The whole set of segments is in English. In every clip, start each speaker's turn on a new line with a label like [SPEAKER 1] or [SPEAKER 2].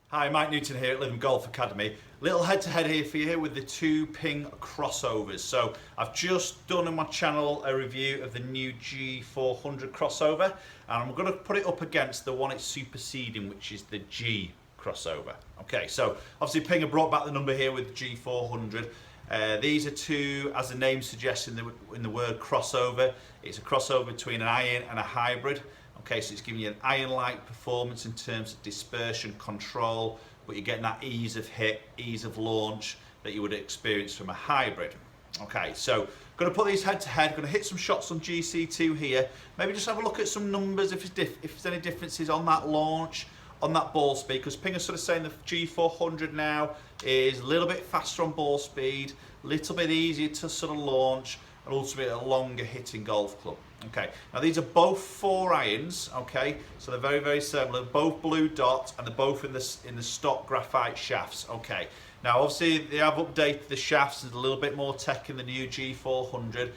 [SPEAKER 1] Hi, Mike Newton here at Living Golf Academy. Little head-to-head here for you with the two Ping crossovers. So I've just done on my channel a review of the new G400 crossover, and I'm going to put it up against the one it's superseding, which is the G crossover. Okay, so obviously Ping have brought back the number here with G400. These are two, as the name suggests in the word crossover, it's a crossover between an iron and a hybrid. Okay, so it's giving you an iron-like performance in terms of dispersion control, but you're getting that ease of hit, ease of launch that you would experience from a hybrid. Okay, so going to put these head to head, going to hit some shots on GC2 here, maybe just have a look at some numbers if there's any differences on that launch, on that ball speed, because Ping is sort of saying the G400 now is a little bit faster on ball speed, a little bit easier to sort of launch, and ultimately a longer hitting golf club. Okay, now these are both 4 irons, okay, so they're very, very similar, both blue dot, and they're both in the stock graphite shafts. Okay, now obviously they have updated the shafts, there's a little bit more tech in the new G400,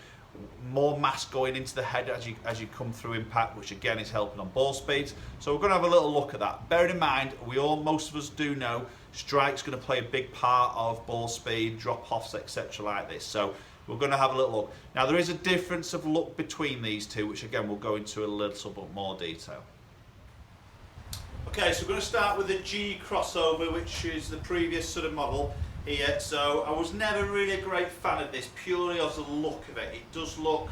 [SPEAKER 1] more mass going into the head as you come through impact, which again is helping on ball speeds. So we're going to have a little look at that. Bearing in mind, most of us do know strike's going to play a big part of ball speed, drop-offs, etc. like this. So we're going to have a little look. Now there is a difference of look between these two, which again we'll go into a little bit more detail. Okay, so we're going to start with the G crossover, which is the previous sort of model here. So I was never really a great fan of this, purely as the look of it. It does look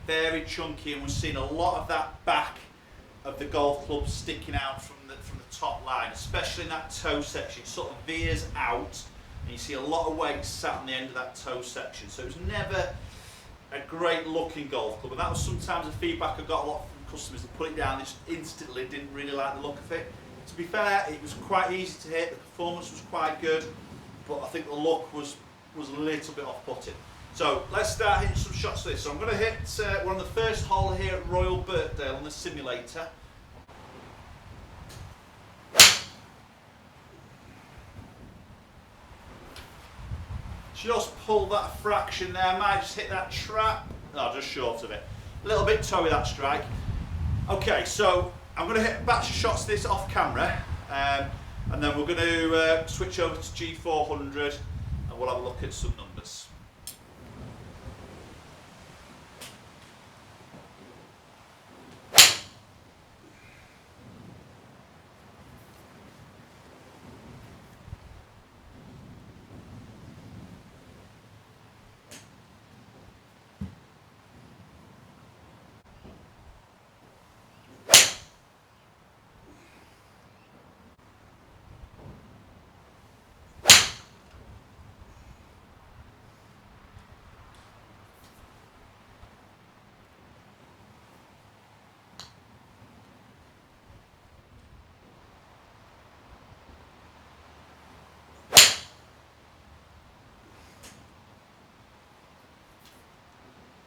[SPEAKER 1] very chunky, and we're seeing a lot of that back of the golf club sticking out from the top line, especially in that toe section. It sort of veers out, and you see a lot of weight sat on the end of that toe section. So it was never a great looking golf club, and that was sometimes the feedback I got a lot from customers. They put it down, they just instantly didn't really like the look of it. To be fair, it was quite easy to hit, the performance was quite good, but I think the look was a little bit off-putting. So let's start hitting some shots of this. So I'm going to hit, we're on the first hole here at Royal Birkdale on the simulator. Just pull that fraction there, might just hit that trap, no, just short of it. A little bit toey that strike. Okay, so I'm going to hit a batch of shots of this off camera, and then we're going to switch over to G400 and we'll have a look at some numbers.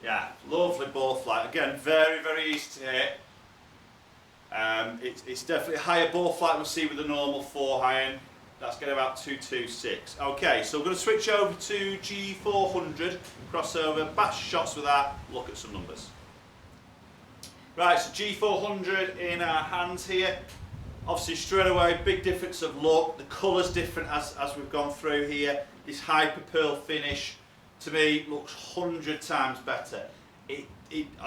[SPEAKER 1] Yeah, lovely ball flight. Again, very, very easy to hit. It's definitely a higher ball flight we'll see with the normal 4 iron. That's getting about 226. Okay, so we're going to switch over to G400 crossover, batch shots with that, look at some numbers. Right, so G400 in our hands here. Obviously straight away, big difference of look. The colour's different as we've gone through here. This hyper pearl finish, to me, looks 100 times better. I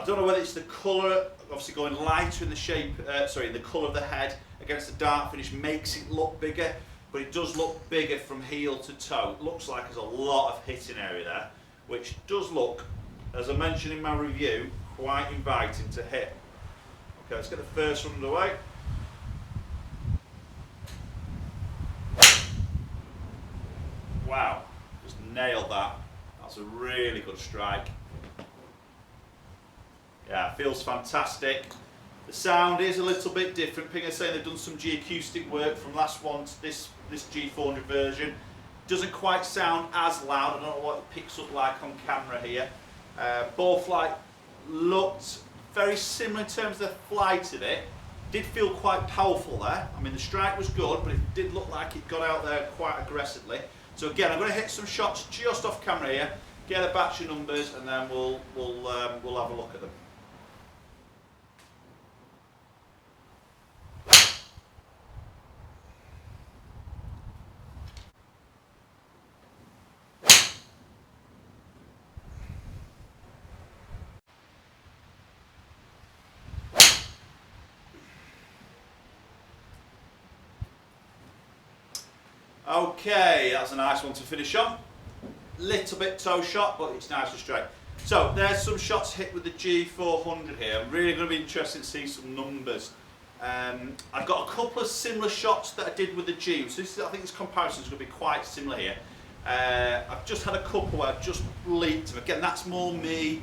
[SPEAKER 1] don't know whether it's the colour, obviously going lighter in the shape, in the colour of the head against the dark finish makes it look bigger, but it does look bigger from heel to toe. It looks like there's a lot of hitting area there, which does look, as I mentioned in my review, quite inviting to hit. Okay, let's get the first one underway. Wow, just nailed that. That's a really good strike. Yeah, feels fantastic. The sound is a little bit different. Ping is saying they've done some G-acoustic work from last one to this G400 version. Doesn't quite sound as loud. I don't know what it picks up like on camera here. Ball flight looked very similar in terms of the flight of it. Did feel quite powerful there. I mean, the strike was good, but it did look like it got out there quite aggressively. So again, I'm going to hit some shots just off camera here, get a batch of numbers, and then we'll have a look at them. Okay, that's a nice one to finish on. Little bit toe shot, but it's nice and straight. So there's some shots hit with the G400 here. I'm really going to be interested to see some numbers. I've got a couple of similar shots that I did with the G, so I think this comparison is going to be quite similar here. I've just had a couple where I've just leaped them. Again, that's more me,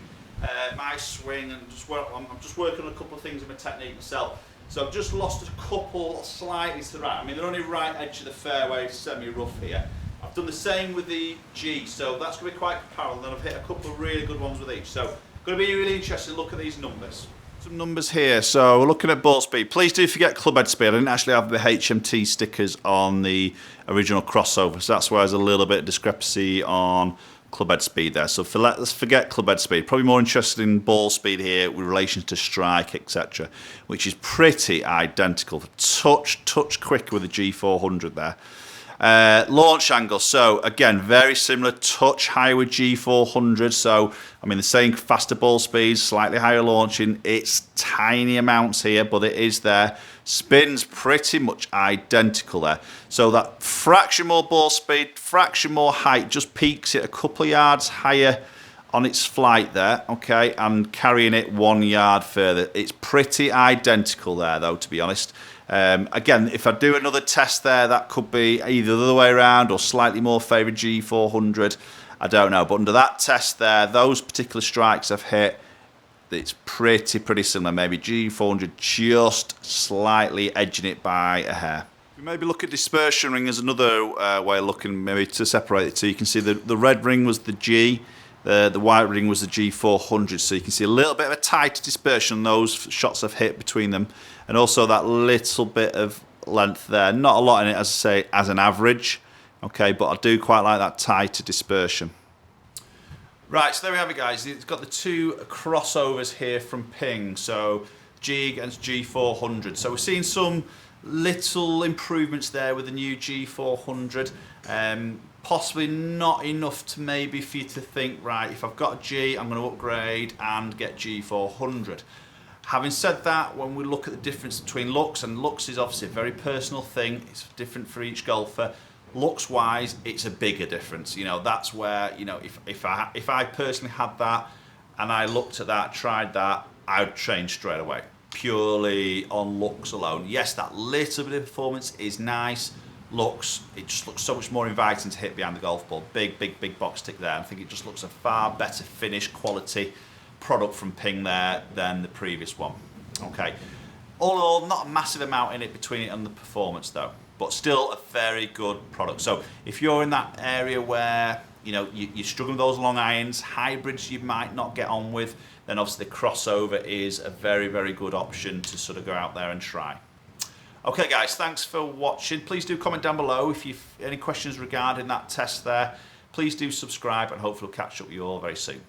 [SPEAKER 1] my swing, and I'm just working on a couple of things in my technique myself. So I've just lost a couple slightly to the right. I mean, they're only right edge of the fairway, semi-rough here. I've done the same with the G, so that's going to be quite comparable. Then I've hit a couple of really good ones with each. So going to be really interesting to look at these numbers. Some numbers here. So we're looking at ball speed. Please do forget club head speed. I didn't actually have the HMT stickers on the original crossover, so that's why there's a little bit of discrepancy on club head speed there. So let's forget club head speed. Probably more interested in ball speed here with relation to strike, etc., which is pretty identical. Touch quicker with the G400 there. Launch angle, so again very similar, touch higher with G400, so I mean the same faster ball speeds, slightly higher launching, it's tiny amounts here but it is there. Spin's pretty much identical there, so that fraction more ball speed, fraction more height, just peaks it a couple of yards higher on its flight there, okay, and carrying it 1 yard further. It's pretty identical there though, to be honest. Again, if I do another test there, that could be either the other way around or slightly more favoured G400. I don't know. But under that test there, those particular strikes I've hit, it's pretty similar. Maybe G400 just slightly edging it by a hair. We maybe look at dispersion ring as another way of looking, maybe to separate it. So you can see the red ring was the G. The white ring was the G400, so you can see a little bit of a tighter dispersion on those shots I've hit between them, and also that little bit of length there. Not a lot in it, as I say, as an average, okay, but I do quite like that tighter dispersion. Right, so there we have it, guys. It's got the two crossovers here from Ping, so G against G400. So we're seeing some little improvements there with the new G400. Possibly not enough to maybe for you to think, right, if I've got a G, I'm going to upgrade and get G400. Having said that, when we look at the difference between looks, and looks is obviously a very personal thing, it's different for each golfer. Looks wise, it's a bigger difference. You know, that's where, you know, if I personally had that and I looked at that, tried that, I would change straight away, purely on looks alone. Yes, that little bit of performance is nice. It just looks so much more inviting to hit behind the golf ball. Big box tick there. I think it just looks a far better finish quality product from Ping there than the previous one. Okay, all in all, not a massive amount in it between it and the performance though, but still a very good product. So if you're in that area where you know you're struggling with those long irons, hybrids you might not get on with, then obviously the crossover is a very good option to sort of go out there and try. Okay guys, thanks for watching. Please do comment down below if you've any questions regarding that test there. Please do subscribe, and hopefully we'll catch up with you all very soon.